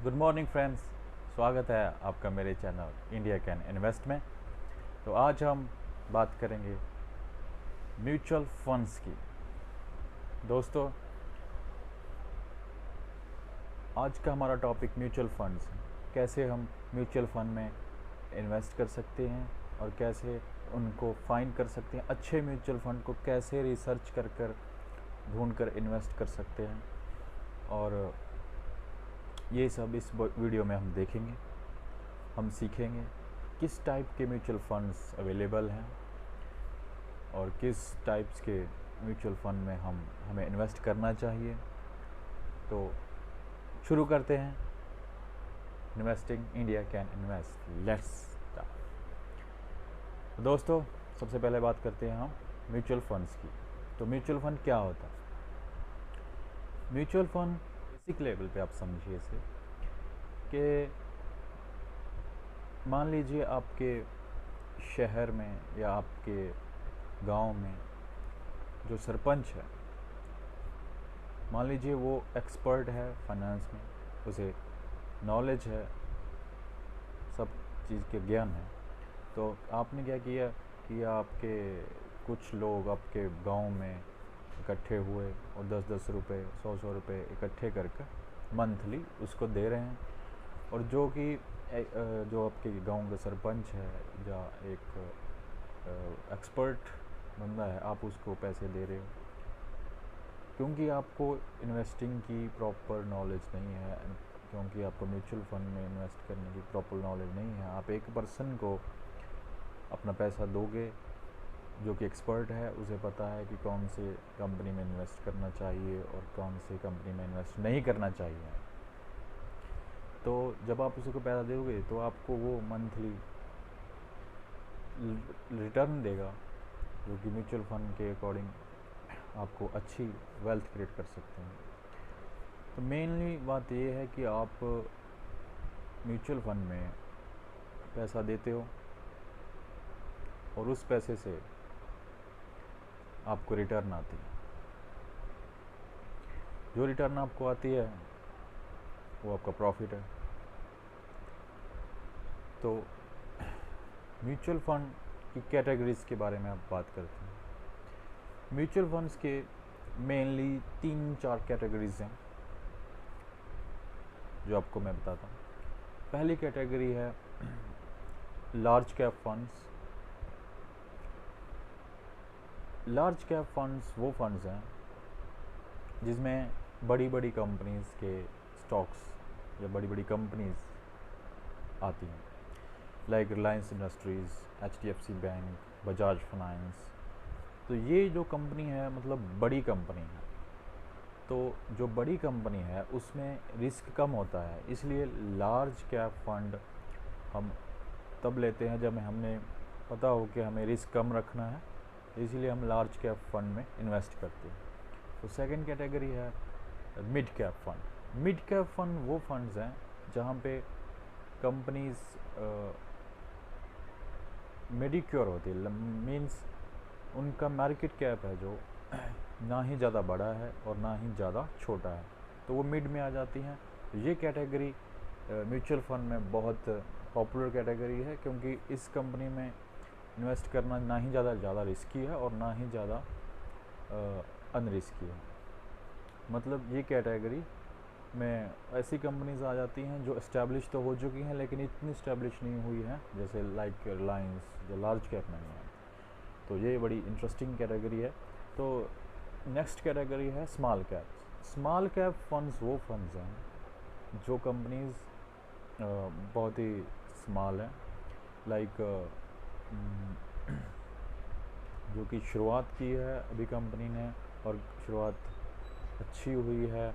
Good morning friends. स्वागत है आपका मेरे चैनल इंडिया कैन इन्वेस्ट में। तो आज हम बात करेंगे म्यूचुअल फंड्स की। दोस्तों, आज का हमारा टॉपिक म्यूचुअल फंड्स है। कैसे हम म्यूचुअल फंड में इन्वेस्ट कर सकते हैं और कैसे उनको फाइंड कर सकते हैं, अच्छे म्यूचुअल फंड को कैसे रिसर्च कर कर ढूंढ कर इन्वेस्ट कर सकते हैं, और ये सब इस वीडियो में हम देखेंगे। हम सीखेंगे किस टाइप के म्यूचुअल फंड्स अवेलेबल हैं और किस टाइप्स के म्यूचुअल फंड में हमें इन्वेस्ट करना चाहिए। तो शुरू करते हैं। Investing India can invest, let's start. दोस्तों, सबसे पहले बात करते हैं हम म्यूचुअल फंड्स की। तो म्यूचुअल फंड क्या होता है? म्यूचुअल फंड बेसिक लेवल पे आप समझिए इसे कि मान लीजिए आपके शहर में या आपके गांव में जो सरपंच है, मान लीजिए वो एक्सपर्ट है फाइनेंस में, उसे नॉलेज है, सब चीज़ के ज्ञान है। तो आपने क्या किया कि आपके कुछ लोग आपके गांव में इकट्ठे हुए और 10-10 रुपये 100-100 रुपये इकट्ठे करके मंथली उसको दे रहे हैं। और जो कि जो आपके गांव का सरपंच है या एक एक्सपर्ट बंदा है, आप उसको पैसे दे रहे हो क्योंकि आपको इन्वेस्टिंग की प्रॉपर नॉलेज नहीं है, क्योंकि आपको म्यूचुअल फंड में इन्वेस्ट करने की प्रॉपर नॉलेज नहीं है। आप एक पर्सन को अपना पैसा दोगे जो कि एक्सपर्ट है, उसे पता है कि कौन से कंपनी में इन्वेस्ट करना चाहिए और कौन सी कंपनी में इन्वेस्ट नहीं करना चाहिए। तो जब आप उसी को पैसा दोगे तो आपको वो मंथली रिटर्न देगा, जो कि म्यूचुअल फंड के अकॉर्डिंग आपको अच्छी वेल्थ क्रिएट कर सकते हैं। तो मेनली बात ये है कि आप म्यूचुअल फंड में पैसा देते हो और उस पैसे से आपको रिटर्न आती है। जो रिटर्न आपको आती है वो आपका प्रॉफिट है। तो म्यूचुअल फंड की कैटेगरीज के बारे में आप बात करते हैं। म्यूचुअल फंड्स के मेनली 3-4 कैटेगरीज हैं जो आपको मैं बताता हूँ। पहली कैटेगरी है large cap funds. Large cap funds वो फंड्स हैं जिसमें बड़ी बड़ी कंपनीज़ के स्टॉक्स या बड़ी बड़ी कंपनीज़ आती हैं, like Reliance industries, HDFC bank, Bajaj finance. तो ये जो कंपनी है मतलब बड़ी कंपनी है। तो जो बड़ी कंपनी है उसमें रिस्क कम होता है, इसलिए लार्ज कैप फंड हम तब लेते हैं जब हमें पता हो कि हमें रिस्क कम रखना है, इसलिए हम लार्ज कैप फंड में इन्वेस्ट करते हैं। तो सेकंड कैटेगरी है mid cap fund. Mid cap fund वो फंड्स हैं जहाँ पे कंपनीज मेडिक्योर होती है, मीन्स उनका मार्केट कैप है जो ना ही ज़्यादा बड़ा है और ना ही ज़्यादा छोटा है, तो वो मिड में आ जाती हैं। ये कैटेगरी म्यूचुअल फंड में बहुत पॉपुलर कैटेगरी है, क्योंकि इस कंपनी में इन्वेस्ट करना ना ही ज़्यादा रिस्की है और ना ही ज़्यादा अनरिस्की है। मतलब ये कैटेगरी में ऐसी कंपनीज आ जाती हैं जो इस्टेब्लिश तो हो चुकी हैं लेकिन इतनी इस्टेब्लिश नहीं हुई हैं, जैसे लाइक रिलायंस जो लार्ज कैप में नहीं है। तो ये बड़ी इंटरेस्टिंग कैटेगरी है। तो नेक्स्ट कैटेगरी है small cap. Small cap funds वो फंड्स हैं जो कंपनीज बहुत ही स्मॉल हैं, लाइक जो कि शुरुआत की है अभी कंपनी ने और शुरुआत अच्छी हुई है,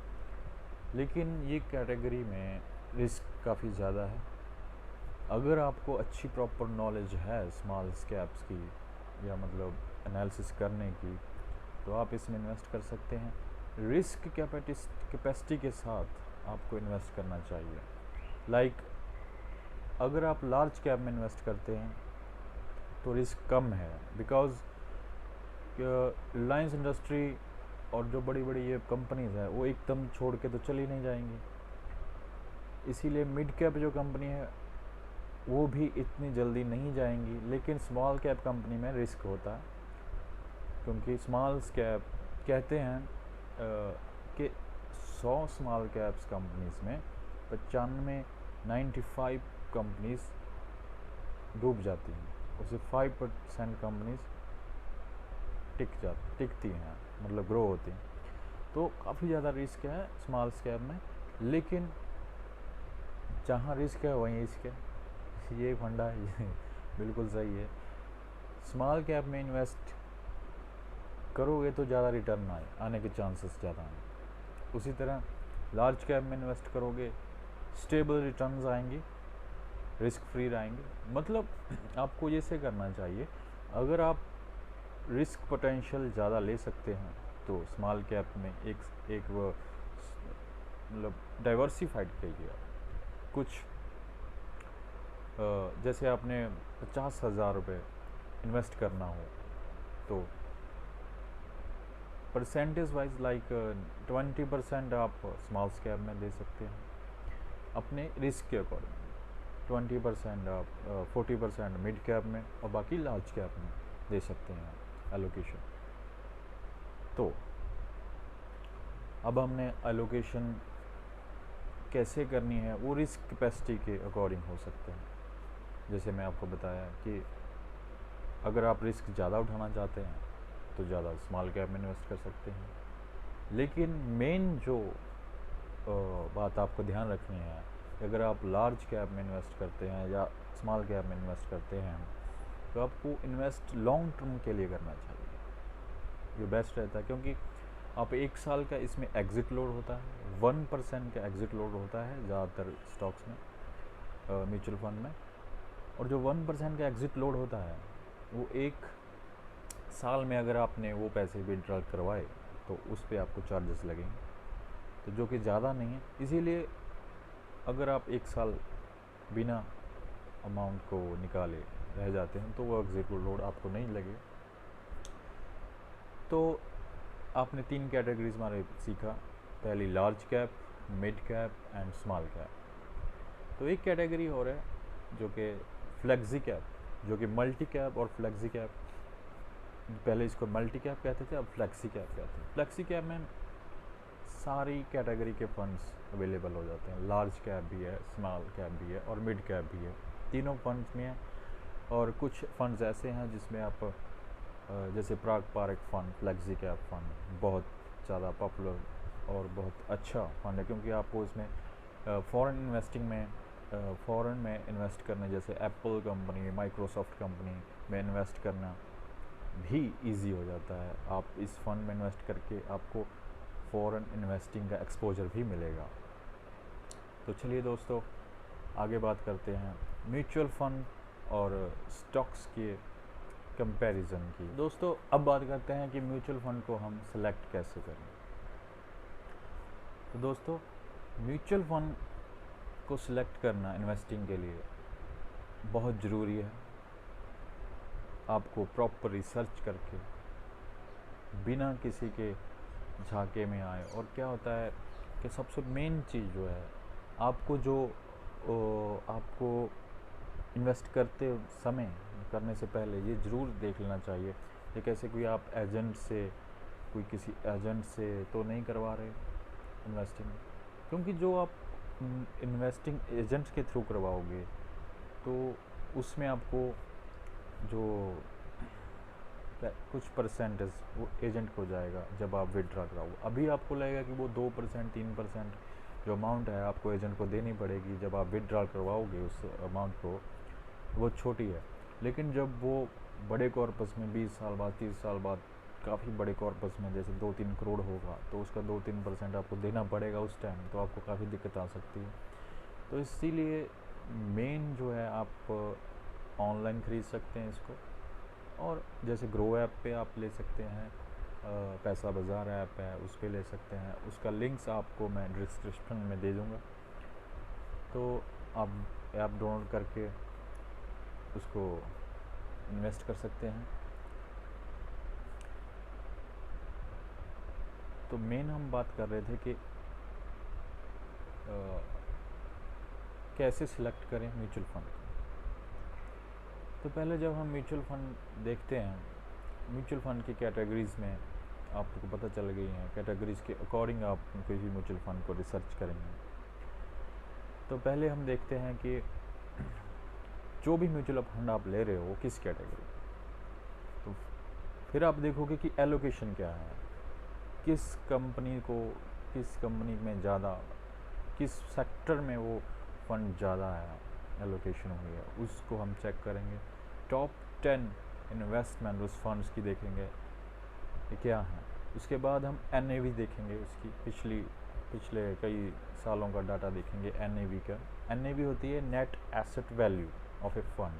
लेकिन ये कैटेगरी में रिस्क काफ़ी ज़्यादा है। अगर आपको अच्छी प्रॉपर नॉलेज है स्मॉल कैप्स की या मतलब एनालिसिस करने की, तो आप इसमें इन्वेस्ट कर सकते हैं। रिस्क कैपेसिटी के साथ आपको इन्वेस्ट करना चाहिए। लाइक अगर आप लार्ज कैप में इन्वेस्ट करते हैं तो रिस्क कम है, बिकॉज़ रिलायंस इंडस्ट्री और जो बड़ी बड़ी ये कंपनीज़ हैं वो एकदम छोड़ के तो चली नहीं जाएंगी। इसीलिए मिड कैप जो कंपनी है वो भी इतनी जल्दी नहीं जाएंगी, लेकिन स्मॉल कैप कंपनी में रिस्क होता है, क्योंकि स्मॉल कैप कहते हैं कि 100 स्मॉल कैप्स कंपनीज में 95 कंपनीज डूब जाती हैं, उससे 5% कंपनीज टिकती हैं, मतलब ग्रो होती हैं। तो काफ़ी ज़्यादा रिस्क है स्मॉल कैप में, लेकिन जहाँ रिस्क है वहीं रिस्क है, ये फंडा है। बिल्कुल सही है। स्मॉल कैप में इन्वेस्ट करोगे तो ज़्यादा रिटर्न आने के चांसेस ज़्यादा हैं। उसी तरह लार्ज कैप में इन्वेस्ट करोगे, स्टेबल रिटर्न्स आएंगी, रिस्क फ्री रहेंगे। मतलब आपको जैसे करना चाहिए, अगर आप रिस्क पोटेंशियल ज़्यादा ले सकते हैं तो स्मॉल कैप में एक वो मतलब डाइवर्सिफाइड कीजिए आप। कुछ जैसे आपने 50,000 रुपये इन्वेस्ट करना हो तो परसेंटेज वाइज लाइक 20% आप स्मॉल कैप में दे सकते हैं अपने रिस्क के अकॉर्डिंग, 20% आप 40% मिड कैप में और बाकी लार्ज कैप में दे सकते हैं एलोकेशन। तो अब हमने एलोकेशन कैसे करनी है वो रिस्क कैपेसिटी के अकॉर्डिंग हो सकते हैं। जैसे मैं आपको बताया कि अगर आप रिस्क ज़्यादा उठाना चाहते हैं तो ज़्यादा स्मॉल कैप में इन्वेस्ट कर सकते हैं, लेकिन मेन जो बात आपको ध्यान रखनी है, अगर आप लार्ज कैप में इन्वेस्ट करते हैं या स्मॉल कैप में इन्वेस्ट करते हैं तो आपको इन्वेस्ट लॉन्ग टर्म के लिए करना चाहिए, ये बेस्ट रहता है। क्योंकि आप 1 साल का इसमें एग्ज़िट लोड होता है, 1% का एग्ज़िट लोड होता है ज़्यादातर स्टॉक्स में, म्यूचुअल फंड में। और जो 1% का एग्ज़िट लोड होता है वो 1 साल में अगर आपने वो पैसे विड्रॉ करवाए तो उस पर आपको चार्जेस लगेंगे, तो जो कि ज़्यादा नहीं है। इसीलिए अगर आप 1 साल बिना अमाउंट को निकाले रह जाते हैं तो वो एग्ज़िट लोड आपको नहीं लगे। तो आपने 3 कैटेगरीज हमारे सीखा, पहली large cap, mid cap and small cap. तो एक कैटेगरी और है जो कि फ्लेक्सी कैप, जो कि मल्टी कैप और फ्लेक्सी कैप, पहले इसको मल्टी कैप कहते थे, अब फ्लेक्सी कैप कहते हैं। फ्लेक्सी कैप में सारी कैटेगरी के फंड्स अवेलेबल हो जाते हैं, लार्ज कैप भी है, स्मॉल कैप भी है और मिड कैप भी है, तीनों फंड्स में है। और कुछ फंड्स ऐसे हैं जिसमें आप जैसे Parag Parikh fund, flexi cap fund बहुत ज़्यादा पॉपुलर और बहुत अच्छा फंड है, क्योंकि आपको इसमें फॉरेन इन्वेस्टिंग में फॉरेन में इन्वेस्ट करना, जैसे एप्पल कंपनी, माइक्रोसॉफ्ट कंपनी में इन्वेस्ट करना भी इजी हो जाता है। आप इस फंड में इन्वेस्ट करके आपको फॉरेन इन्वेस्टिंग का एक्सपोजर भी मिलेगा। तो चलिए दोस्तों, आगे बात करते हैं म्यूचुअल फंड और स्टॉक्स के कंपैरिजन की। दोस्तों अब बात करते हैं कि म्यूचुअल फंड को हम सेलेक्ट कैसे करें। तो दोस्तों म्यूचुअल फंड को सिलेक्ट करना इन्वेस्टिंग के लिए बहुत ज़रूरी है। आपको प्रॉपर रिसर्च करके बिना किसी के झांके में आए, और क्या होता है कि सबसे मेन चीज़ जो है, आपको इन्वेस्ट करने से पहले ये ज़रूर देख लेना चाहिए कि कैसे कोई किसी एजेंट से तो नहीं करवा रहे इन्वेस्टिंग, क्योंकि जो आप इन्वेस्टिंग एजेंट्स के थ्रू करवाओगे तो उसमें आपको जो कुछ परसेंटेज वो एजेंट को जाएगा जब आप विड्रॉ कराओगे। अभी आपको लगेगा कि वो 2% 3% जो अमाउंट है आपको एजेंट को देनी पड़ेगी जब आप विड्रॉ करवाओगे, उस अमाउंट को वो छोटी है। लेकिन जब वो बड़े कॉर्पस में 20 साल बाद 30 साल बाद काफ़ी बड़े कॉर्पस में जैसे 2-3 करोड़ होगा तो उसका 2-3% आपको देना पड़ेगा उस टाइम, तो आपको काफ़ी दिक्कत आ सकती है। तो इसीलिए मेन जो है आप ऑनलाइन ख़रीद सकते हैं इसको, और जैसे ग्रो ऐप पे आप ले सकते हैं, पैसा बाज़ार ऐप है उस पर ले सकते हैं, उसका लिंक्स आपको मैं डिस्क्रिप्शन में दे दूँगा, तो आप ऐप डाउनलोड करके उसको इन्वेस्ट कर सकते हैं। तो मेन हम बात कर रहे थे कि कैसे सिलेक्ट करें म्यूचुअल फंड। तो पहले जब हम म्यूचुअल फंड देखते हैं, म्यूचुअल फंड की कैटेगरीज़ में आपको पता चल गई हैं, कैटेगरीज़ के अकॉर्डिंग आप किसी म्यूचुअल फंड को रिसर्च करेंगे। तो पहले हम देखते हैं कि जो भी म्यूचुअल फंड आप ले रहे हो वो किस कैटेगरी, तो फिर आप देखोगे कि एलोकेशन क्या है, किस कंपनी में ज़्यादा, किस सेक्टर में वो फंड ज़्यादा है एलोकेशन हुई है, उसको हम चेक करेंगे। टॉप 10 इन्वेस्टमेंट उस फंड्स की देखेंगे ये क्या है। उसके बाद हम NAV देखेंगे, उसकी पिछले कई सालों का डाटा देखेंगे। NAV का NAV होती है net asset value of A fund.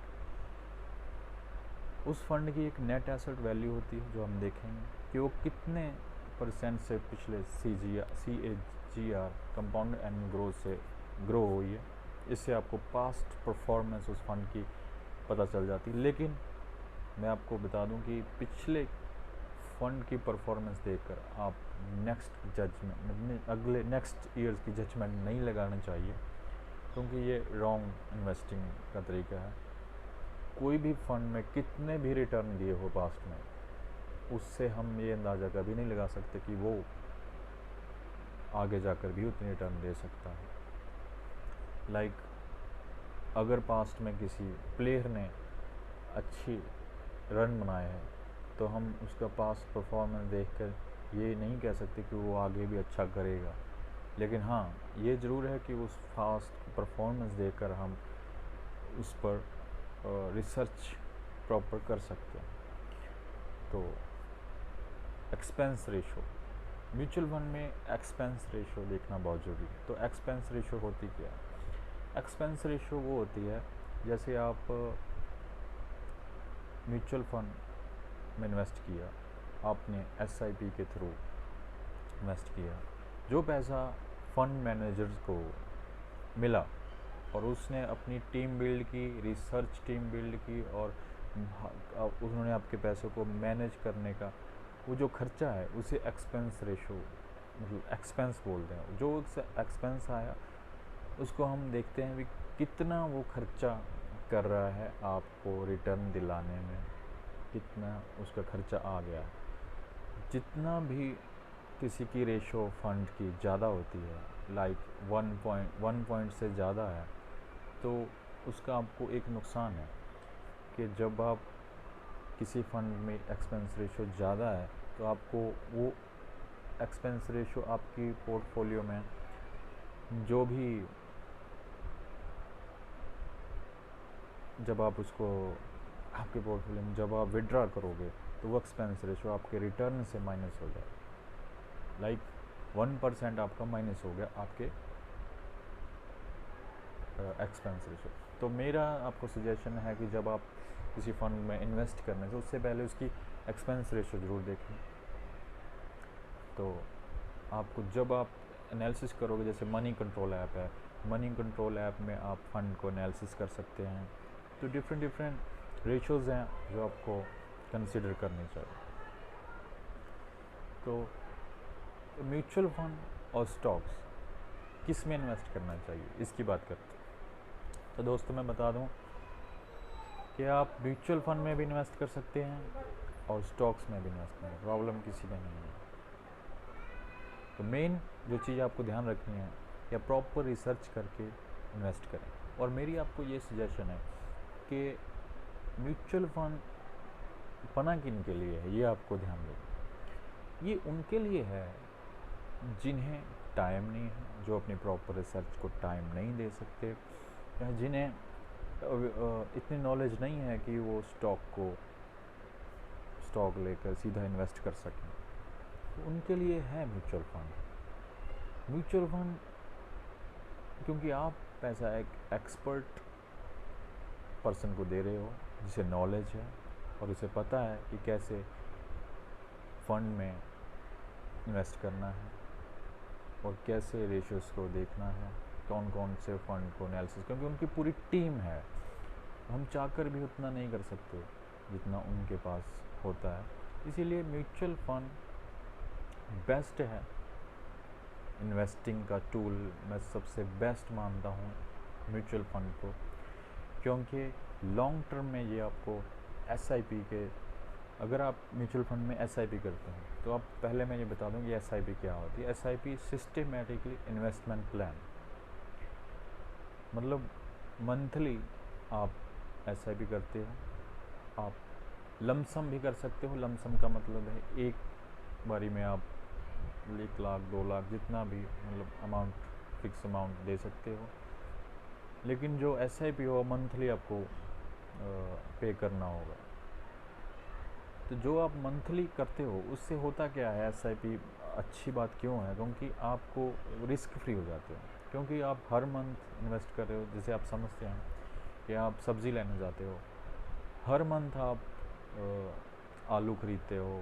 उस फंड की एक नेट एसेट वैल्यू होती है जो हम देखेंगे कि वो कितने % से पिछले CAGR कंपाउंड एनुअल ग्रोथ से ग्रो हुई है। इससे आपको पास्ट परफॉर्मेंस उस फंड की पता चल जाती है। लेकिन मैं आपको बता दूं कि पिछले फंड की परफॉर्मेंस देखकर आप नेक्स्ट ईयर्स की जजमेंट नहीं लगाना चाहिए, क्योंकि ये रॉन्ग इन्वेस्टिंग का तरीका है। कोई भी फंड में कितने भी रिटर्न दिए हो पास्ट में, उससे हम ये अंदाज़ा कभी नहीं लगा सकते कि वो आगे जाकर भी उतनी रिटर्न दे सकता है। अगर पास्ट में किसी प्लेयर ने अच्छी रन बनाए हैं तो हम उसका पास्ट परफॉर्मेंस देखकर ये नहीं कह सकते कि वो आगे भी अच्छा करेगा। लेकिन हाँ, ये ज़रूर है कि उस फास्ट परफॉर्मेंस देखकर हम उस पर रिसर्च प्रॉपर कर सकते हैं। तो एक्सपेंस रेशो, म्यूचुअल फंड में एक्सपेंस रेशो देखना बहुत ज़रूरी है। तो एक्सपेंस रेशो होती क्या है? एक्सपेंस रेशो वो होती है, जैसे आप म्यूचुअल फंड में इन्वेस्ट किया, आपने SIP के थ्रू इन्वेस्ट किया, जो पैसा फंड मैनेजर्स को मिला और उसने अपनी टीम बिल्ड की, रिसर्च टीम बिल्ड की, और उन्होंने आपके पैसों को मैनेज करने का वो जो खर्चा है उसे एक्सपेंस रेशो मतलब एक्सपेंस बोलते हैं। जो एक्सपेंस आया उसको हम देखते हैं कि कितना वो खर्चा कर रहा है आपको रिटर्न दिलाने में, कितना उसका खर्चा आ गया। जितना भी किसी की रेशो फंड की ज़्यादा होती है, 1 पॉइंट से ज़्यादा है, तो उसका आपको एक नुकसान है कि जब आप किसी फंड में एक्सपेंस रेशो ज़्यादा है तो आपको वो एक्सपेंस रेशो आपकी पोर्टफोलियो में जो भी, जब आप उसको आपके पोर्टफोलियो में जब आप विड्रॉ करोगे तो वो एक्सपेंस रेशो आपके रिटर्न से माइनस हो जाए। 1% आपका माइनस हो गया आपके एक्सपेंस रेशो। तो मेरा आपको सजेशन है कि जब आप किसी फंड में इन्वेस्ट करने से उससे पहले उसकी एक्सपेंस रेशो ज़रूर देखें। तो आपको जब आप एनालिसिस करोगे, जैसे मनी कंट्रोल ऐप है, मनी कंट्रोल ऐप में आप फंड को एनालिसिस कर सकते हैं। तो डिफरेंट रेशोज़ हैं जो आपको कंसिडर करनी चाहिए। तो म्यूचुअल फंड और स्टॉक्स किस में इन्वेस्ट करना चाहिए, इसकी बात करते हैं। तो दोस्तों मैं बता दूं कि आप म्यूचुअल फंड में भी इन्वेस्ट कर सकते हैं और स्टॉक्स में भी इन्वेस्ट करें, प्रॉब्लम किसी में नहीं है। तो मेन जो चीज़ आपको ध्यान रखनी है, या प्रॉपर रिसर्च करके इन्वेस्ट करें। और मेरी आपको ये सजेशन है कि म्यूचुअल फंड बना किन के लिए है, ये आपको ध्यान दें। ये उनके लिए है जिन्हें टाइम नहीं है, जो अपनी प्रॉपर रिसर्च को टाइम नहीं दे सकते, या जिन्हें इतनी नॉलेज नहीं है कि वो स्टॉक लेकर सीधा इन्वेस्ट कर सकें। तो उनके लिए है म्यूचुअल फंड। म्यूचुअल फंड क्योंकि आप पैसा एक एक्सपर्ट पर्सन को दे रहे हो जिसे नॉलेज है और उसे पता है कि कैसे फंड में इन्वेस्ट करना है और कैसे रेशियोज़ को देखना है, कौन कौन से फंड को एनालिसिस, क्योंकि उनकी पूरी टीम है। हम चाहकर भी उतना नहीं कर सकते जितना उनके पास होता है। इसीलिए म्यूचुअल फंड बेस्ट है इन्वेस्टिंग का टूल, मैं सबसे बेस्ट मानता हूँ। म्यूचुअल फंड को, क्योंकि लॉन्ग टर्म में ये आपको एसआईपी के, अगर आप म्यूचुअल फंड में एसआईपी करते हैं तो आप पहले मैं ये बता दूं कि एसआईपी क्या होती है। एसआईपी सिस्टमेटिकली इन्वेस्टमेंट प्लान, मतलब मंथली आप एसआईपी करते हो। आप लमसम भी कर सकते हो। लमसम का मतलब है एक बारी में आप 1 लाख 2 लाख जितना भी मतलब अमाउंट, फिक्स अमाउंट दे सकते हो। लेकिन जो एसआईपी हो मंथली आपको पे करना होगा। तो जो आप मंथली करते हो उससे होता क्या है, एसआईपी अच्छी बात क्यों है, क्योंकि आपको रिस्क फ्री हो जाते हो। क्योंकि आप हर मंथ इन्वेस्ट कर रहे हो। जैसे आप समझते हैं कि आप सब्ज़ी लेने जाते हो, हर मंथ आप आलू ख़रीदते हो,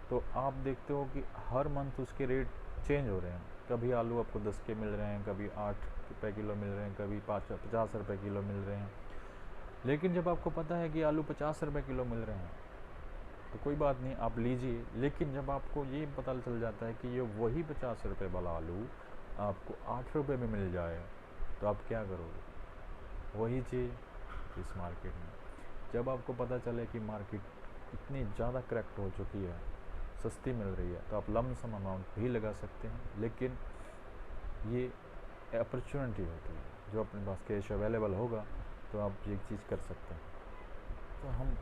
तो आप देखते हो कि हर मंथ उसके रेट चेंज हो रहे हैं। कभी आलू आपको 10 के मिल रहे हैं, कभी 8 रुपये किलो मिल रहे हैं, कभी 50 रुपये किलो मिल रहे हैं। लेकिन जब आपको पता है कि आलू 50 रुपये किलो मिल रहे हैं तो कोई बात नहीं, आप लीजिए। लेकिन जब आपको ये पता चल जाता है कि ये वही 50 रुपये वाला आलू आपको 8 रुपये में मिल जाए तो आप क्या करोगे? वही चीज़ इस मार्केट में, जब आपको पता चले कि मार्केट इतनी ज़्यादा करेक्ट हो चुकी है, सस्ती मिल रही है, तो आप लमसम अमाउंट भी लगा सकते हैं। लेकिन ये अपॉर्चुनिटी होती है, जो अपने पास कैश अवेलेबल होगा तो आप ये चीज़ कर सकते हैं। तो हम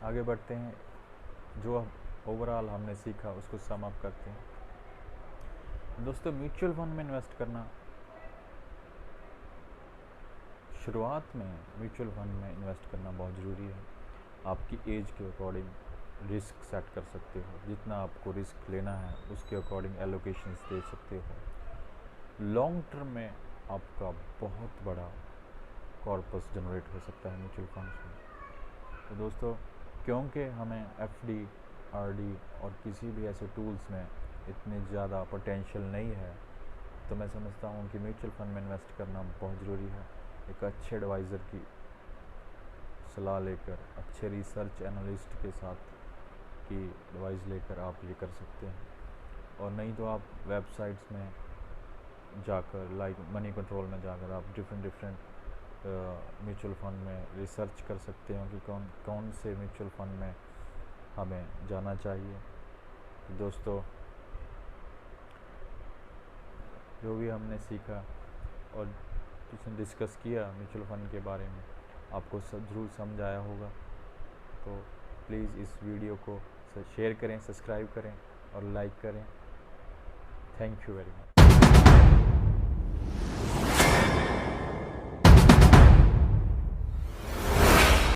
आगे बढ़ते हैं। जो ओवरऑल हमने सीखा उसको सम अप करते हैं। दोस्तों, म्यूचुअल फंड में इन्वेस्ट करना, शुरुआत में म्यूचुअल फंड में इन्वेस्ट करना बहुत ज़रूरी है। आपकी एज के अकॉर्डिंग रिस्क सेट कर सकते हो, जितना आपको रिस्क लेना है उसके अकॉर्डिंग एलोकेशंस दे सकते हो। लॉन्ग टर्म में आपका बहुत बड़ा कॉर्पस जनरेट हो सकता है म्यूचुअल फंड्स में। तो दोस्तों, क्योंकि हमें एफडी, आरडी और किसी भी ऐसे टूल्स में इतनी ज़्यादा पोटेंशियल नहीं है, तो मैं समझता हूँ कि म्यूचुअल फंड में इन्वेस्ट करना बहुत ज़रूरी है। एक अच्छे एडवाइज़र की सलाह लेकर, अच्छे रिसर्च एनालिस्ट के साथ की एडवाइस लेकर आप ये कर सकते हैं। और नहीं तो आप वेबसाइट्स में जाकर, लाइक मनी कंट्रोल में जाकर आप डिफरेंट म्यूचुअल फंड में रिसर्च कर सकते हो कि कौन से म्यूचुअल फंड में हमें जाना चाहिए। तो दोस्तों, जो भी हमने सीखा और जिसने डिस्कस किया म्यूचुअल फंड के बारे में, आपको सब ज़रूर समझ आया होगा। तो प्लीज़ इस वीडियो को शेयर करें, सब्सक्राइब करें और लाइक करें। Thank you very much.